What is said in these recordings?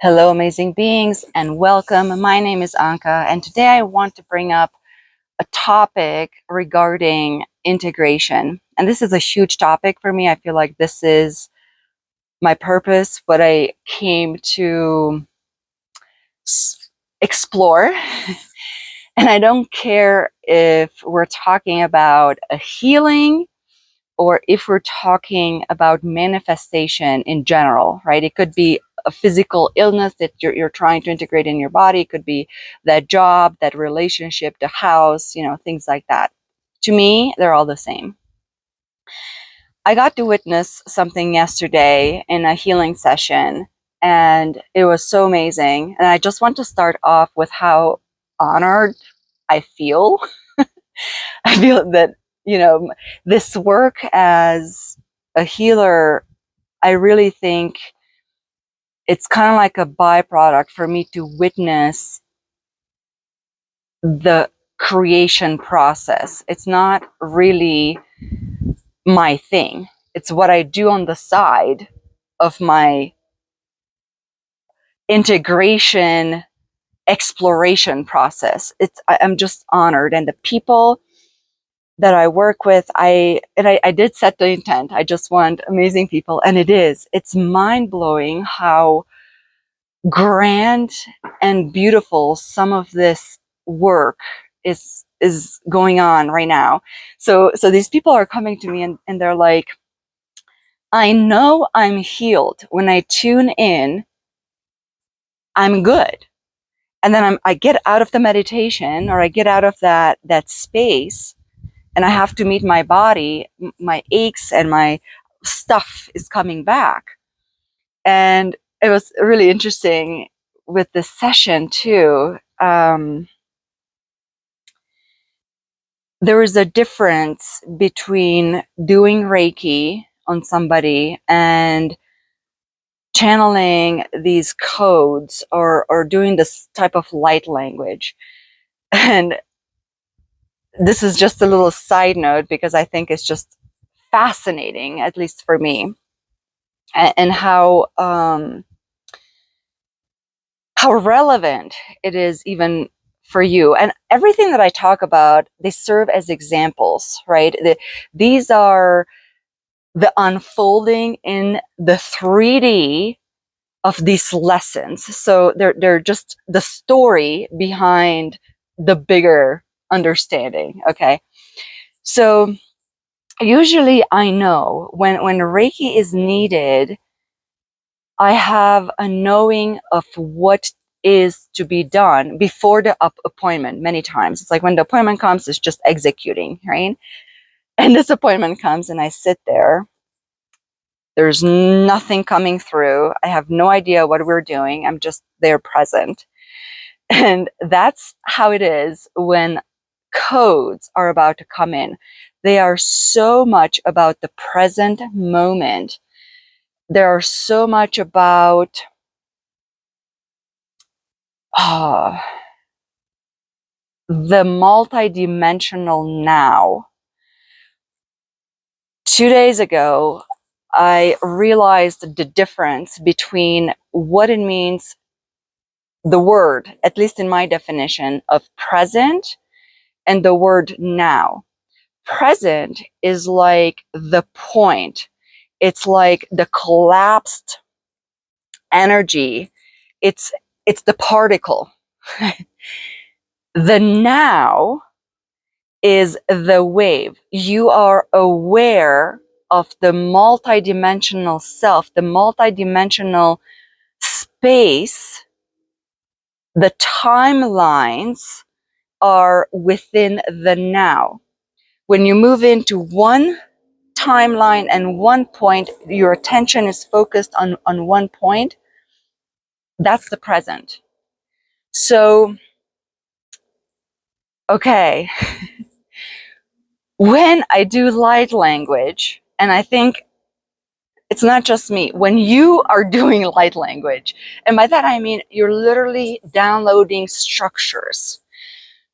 Hello, amazing beings, and welcome. My name is Anka, and today I want to bring up a topic regarding integration. And this is a huge topic for me. I feel like this is my purpose, what I came to explore. And I don't care if we're talking about a healing or if we're talking about manifestation in general, right? It could be a physical illness that you're trying to integrate in your body. It could be that job, that relationship, the house, things like that. To me, they're all the same. I got to witness something yesterday in a healing session, and it was so amazing. And I just want to start off with how honored I feel. I feel that, this work as a healer, I really think it's kind of like a byproduct for me to witness the creation process. It's not really my thing. It's what I do on the side of my integration exploration process. I'm just honored, and the people that I work with, I did set the intent. I just want amazing people, and it's mind-blowing how grand and beautiful some of this work is going on right now. So these people are coming to me, and they're like, I know I'm healed when I tune in. I'm good. And then I get out of the meditation, or I get out of that space, and I have to meet my body. My aches and my stuff is coming back. And it was really interesting with this session too. There is a difference between doing Reiki on somebody and channeling these codes, or doing this type of light language. And this is just a little side note because I think it's just fascinating, at least for me, and how relevant it is even for you. And everything that I talk about, they serve as examples, right? These are the unfolding in the 3D of these lessons. So they're just the story behind the bigger understanding. Okay. So usually I know when Reiki is needed, I have a knowing of what is to be done before the appointment. Many times it's like when the appointment comes, it's just executing, right? And this appointment comes and I sit there. There's nothing coming through. I have no idea what we're doing. I'm just there present. And that's how it is when codes are about to come in. They are so much about the present moment. They are so much about the multidimensional now. 2 days ago, I realized the difference between what it means, the word, at least in my definition, of present and the word now. Present is like the point. It's like the collapsed energy. It's the particle. The now is the wave. You are aware of the multidimensional self, the multidimensional space. The timelines are within the now. When you move into one timeline and one point, your attention is focused on one point. That's the present. So, okay, when I do light language, and I think it's not just me, when you are doing light language, and by that I mean you're literally downloading structures,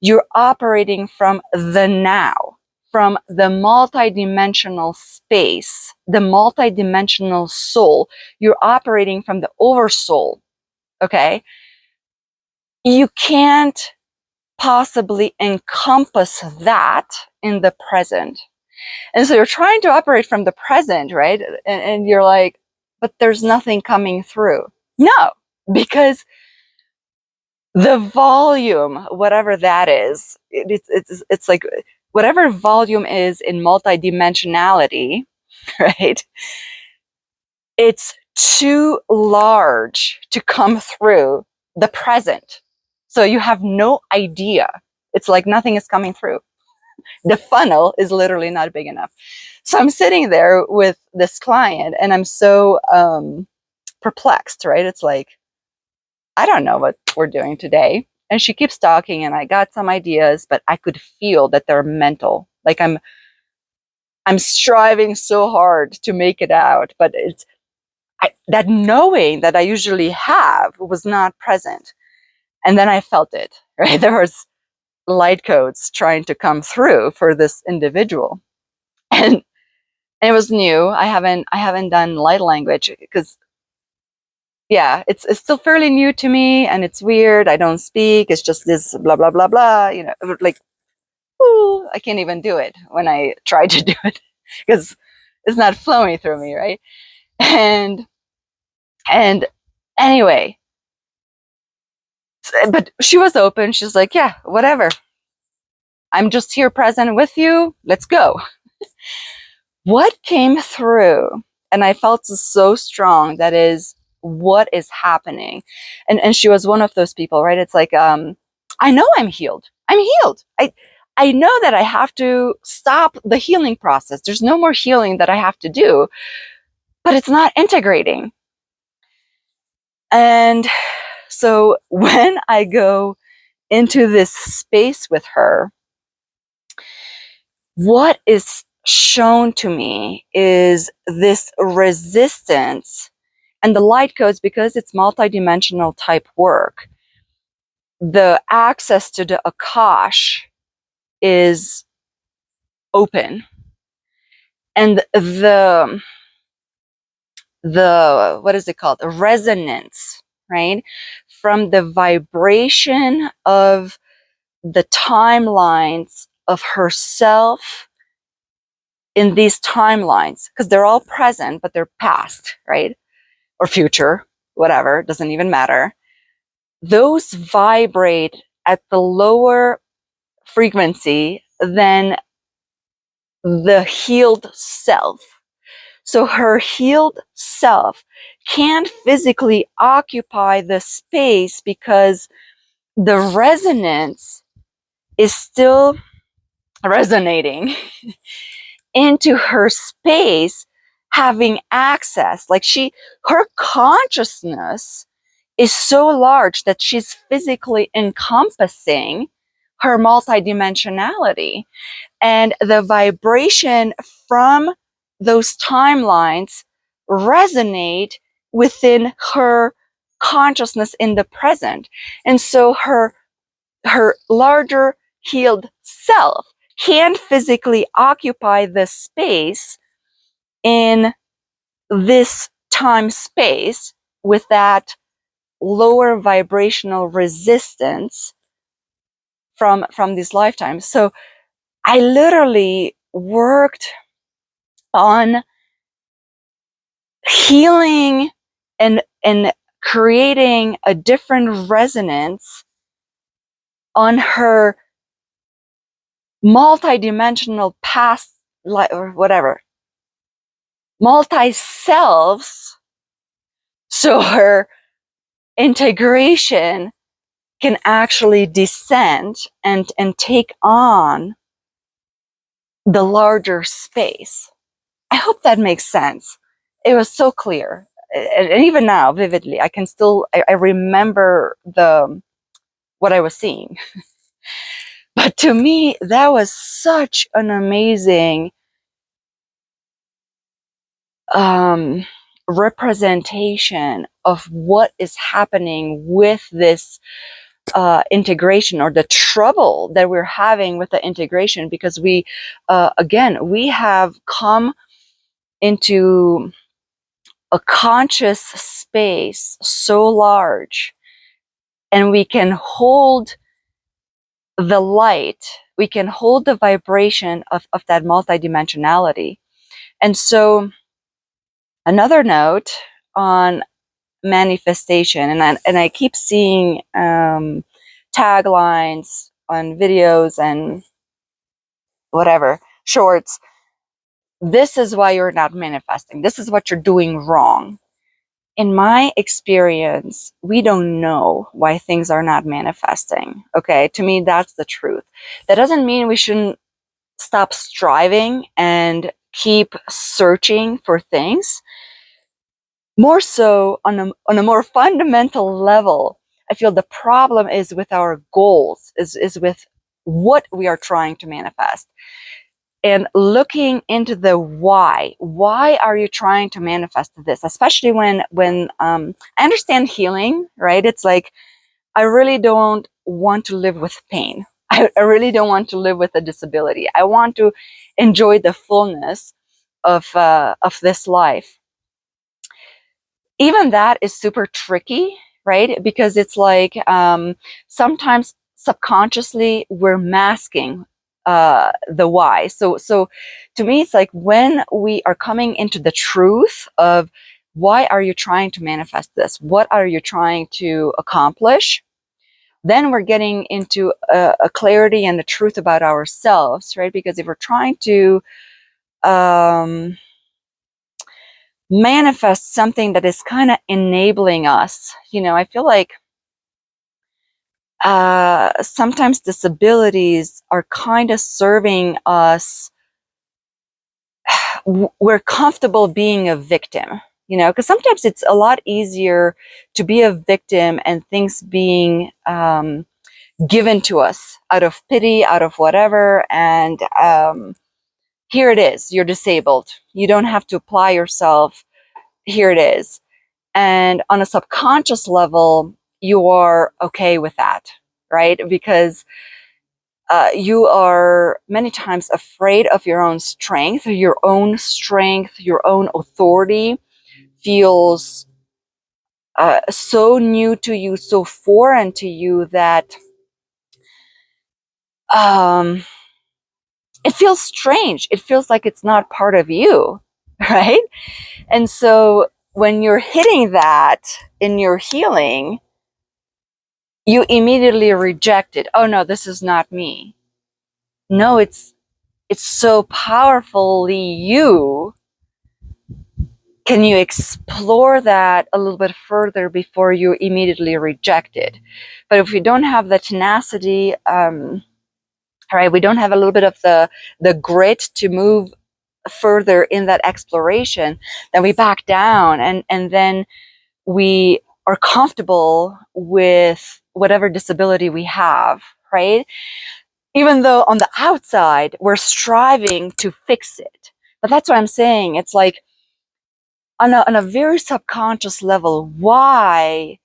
you're operating from the now, from the multidimensional space, the multidimensional soul. You're operating from the oversoul. Okay. You can't possibly encompass that in the present. And so you're trying to operate from the present, right? And you're like, but there's nothing coming through. No, because the volume, whatever that is, it's like whatever volume is in multidimensionality, right? It's too large to come through the present. So you have no idea. It's like nothing is coming through. The funnel is literally not big enough. So I'm sitting there with this client and I'm so perplexed, right? It's like, I don't know what we're doing today. And she keeps talking and I got some ideas, but I could feel that they're mental. Like I'm striving so hard to make it out, but that knowing that I usually have was not present. And then I felt it, right? There was light codes trying to come through for this individual. And it was new. I haven't done light language because yeah, it's still fairly new to me and it's weird. I don't speak. It's just this blah blah blah blah, like ooh, I can't even do it when I try to do it because it's not flowing through me, right? And and anyway, but she was open. She's like, yeah, whatever. I'm just here present with you. Let's go. What came through, and I felt so strong, that is what is happening. And she was one of those people, right? It's like, I know I'm healed. I'm healed. I know that I have to stop the healing process. There's no more healing that I have to do, but it's not integrating. And so when I go into this space with her, what is shown to me is this resistance, and the light codes, because it's multidimensional type work, the access to the Akash is open, and the what is it called, the resonance, right, from the vibration of the timelines of herself in these timelines, because they're all present but they're past, right, or future, whatever, doesn't even matter. Those vibrate at the lower frequency than the healed self. So her healed self can't physically occupy the space because the resonance is still resonating into her space, having access. Like her consciousness is so large that she's physically encompassing her multidimensionality. And the vibration from those timelines resonate within her consciousness in the present. And so her larger healed self can't physically occupy the space in this time space with that lower vibrational resistance from these lifetimes. So I literally worked on healing and creating a different resonance on her multidimensional past life, or whatever, multi selves, so her integration can actually descend and take on the larger space. I hope that makes sense. It was so clear. And even now, vividly, I can still, I remember what I was seeing. But to me, that was such an amazing representation of what is happening with this integration, or the trouble that we're having with the integration, because again, we have come into a conscious space so large, and we can hold the light, we can hold the vibration of that multidimensionality. And so another note on manifestation, and I keep seeing taglines on videos and whatever, shorts. This is why you're not manifesting. This is what you're doing wrong. In my experience, we don't know why things are not manifesting. Okay, to me, that's the truth. That doesn't mean we shouldn't stop striving and keep searching for things. More so on a more fundamental level, I feel the problem is with our goals, is with what we are trying to manifest. And looking into the why. Why are you trying to manifest this? Especially when I understand healing, right? It's like, I really don't want to live with pain. I really don't want to live with a disability. I want to enjoy the fullness of this life. Even that is super tricky, right? Because it's like sometimes subconsciously we're masking the why. So to me, it's like when we are coming into the truth of why are you trying to manifest this? What are you trying to accomplish? Then we're getting into a clarity and the truth about ourselves, right? Because if we're trying to manifest something that is kind of enabling us, I feel like sometimes disabilities are kind of serving us. We're comfortable being a victim, because sometimes it's a lot easier to be a victim and things being given to us out of pity, out of whatever. And here it is, you're disabled. You don't have to apply yourself. Here it is. And on a subconscious level, you are okay with that, right? Because you are many times afraid of your own strength, your own authority feels so new to you, so foreign to you that it feels strange. It feels like it's not part of you, right? And so when you're hitting that in your healing, you immediately reject it. Oh no, this is not me. No, it's so powerfully you. Can you explore that a little bit further before you immediately reject it? But if you don't have the tenacity, right, we don't have a little bit of the grit to move further in that exploration, then we back down, and then we are comfortable with whatever disability we have, right? Even though on the outside we're striving to fix it. But that's what I'm saying. It's like on a very subconscious level, why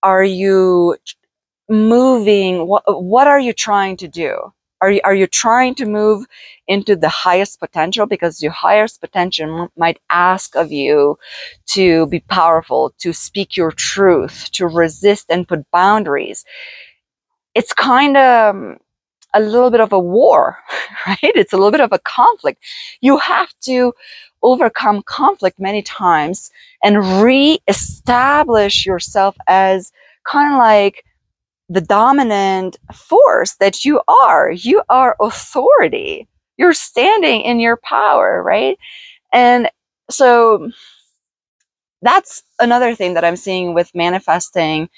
are you moving? What are you trying to do? Are you trying to move into the highest potential? Because your highest potential might ask of you to be powerful, to speak your truth, to resist and put boundaries. It's kind of a little bit of a war, right? It's a little bit of a conflict. You have to overcome conflict many times and re-establish yourself as kind of like the dominant force that you are. You are authority. You're standing in your power, right? And so that's another thing that I'm seeing with manifesting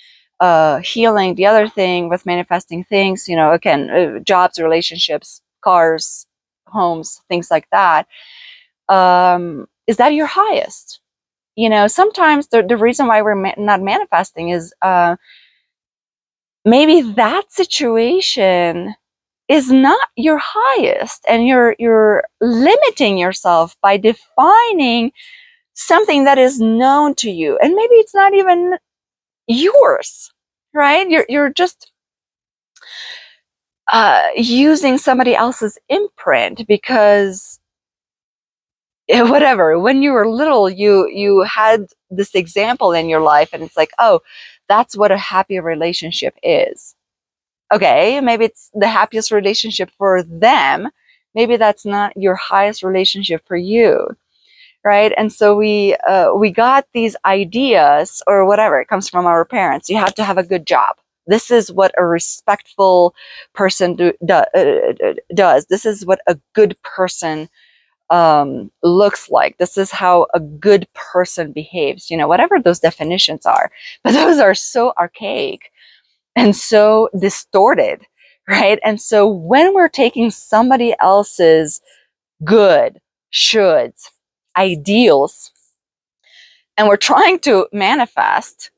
healing. The other thing with manifesting things, again, jobs, relationships, cars, homes, things like that, is that your highest? Sometimes the reason why we're not manifesting is maybe that situation is not your highest, and you're limiting yourself by defining something that is known to you, and maybe it's not even yours, right? You're just using somebody else's imprint because whatever, when you were little, you had this example in your life, and it's like, oh, that's what a happy relationship is. Okay, maybe it's the happiest relationship for them. Maybe that's not your highest relationship for you, right? And so we got these ideas, or whatever, it comes from our parents. You have to have a good job. This is what a respectful person does. This is what a good person looks like. This is how a good person behaves, whatever those definitions are. But those are so archaic and so distorted, right? And so when we're taking somebody else's good, shoulds, ideals, and we're trying to manifest,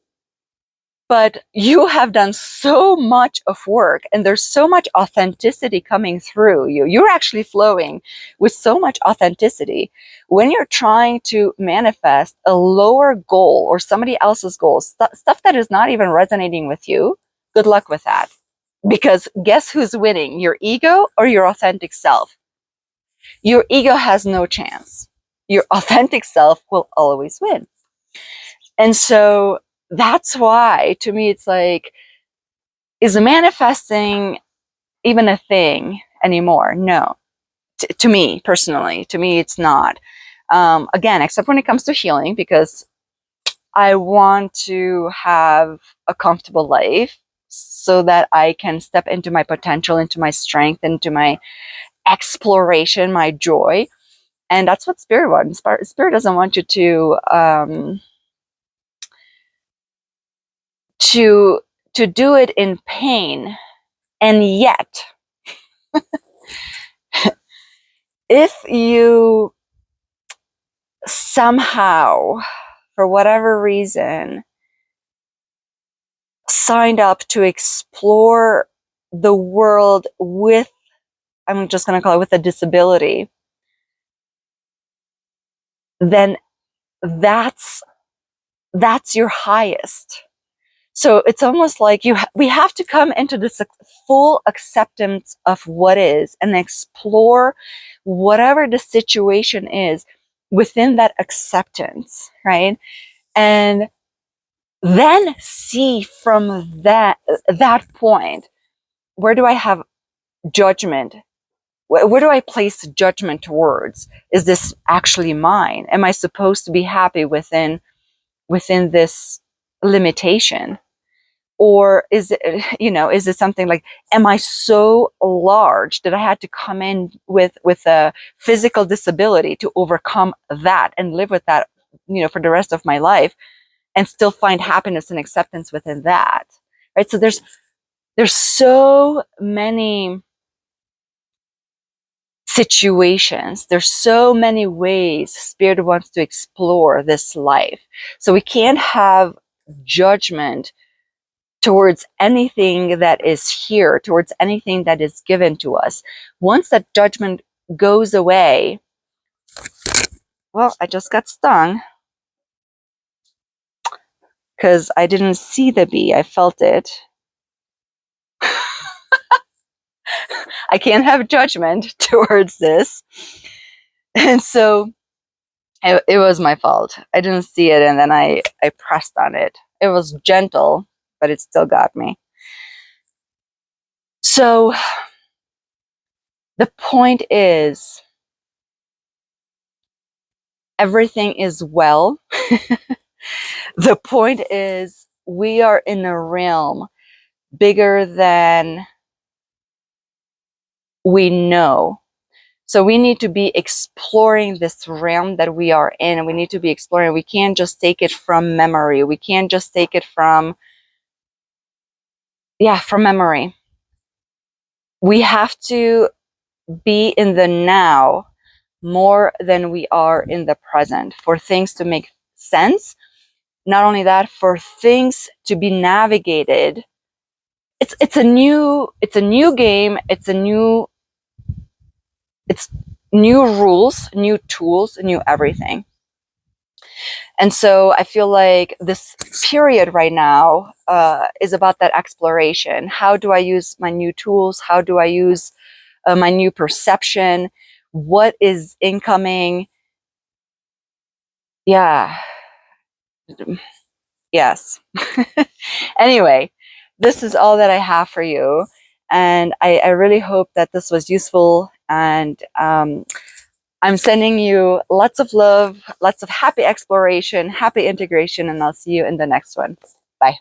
but you have done so much of work and there's so much authenticity coming through you. You're actually flowing with so much authenticity. When you're trying to manifest a lower goal or somebody else's goal, stuff that is not even resonating with you, good luck with that. Because guess who's winning? Your ego or your authentic self? Your ego has no chance. Your authentic self will always win. And so that's why, to me, it's like, is manifesting even a thing anymore? No. To me, personally, it's not. Again, except when it comes to healing, because I want to have a comfortable life so that I can step into my potential, into my strength, into my exploration, my joy. And that's what Spirit wants. Spirit doesn't want you to do it in pain. And yet, if you somehow, for whatever reason, signed up to explore the world with, I'm just going to call it, with a disability, then that's your highest. So it's almost like we have to come into this full acceptance of what is and explore whatever the situation is within that acceptance, right? And then see from that point, where do I have judgment? Where do I place judgment towards? Is this actually mine? Am I supposed to be happy within this limitation? Or is it something like, am I so large that I had to come in with a physical disability to overcome that and live with that, for the rest of my life, and still find happiness and acceptance within that, right? So there's so many situations, there's so many ways Spirit wants to explore this life. So we can't have judgment towards anything that is here, towards anything that is given to us. Once that judgment goes away, well, I just got stung because I didn't see the bee, I felt it. I can't have judgment towards this. And so it was my fault. I didn't see it, and then I pressed on it. It was gentle, but it still got me. So the point is, everything is well. The point is, we are in a realm bigger than we know. So we need to be exploring this realm that we are in, and we need to be exploring. We can't just take it from memory. We can't just take it from memory. We have to be in the now more than we are in the present for things to make sense. Not only that, for things to be navigated. It's a new game. It's new rules, new tools, new everything. And so I feel like this period right now is about that exploration. How do I use my new tools? How do I use my new perception? What is incoming? Yeah. Yes. Anyway, this is all that I have for you. And I really hope that this was useful. And I'm sending you lots of love, lots of happy exploration, happy integration, and I'll see you in the next one. Bye.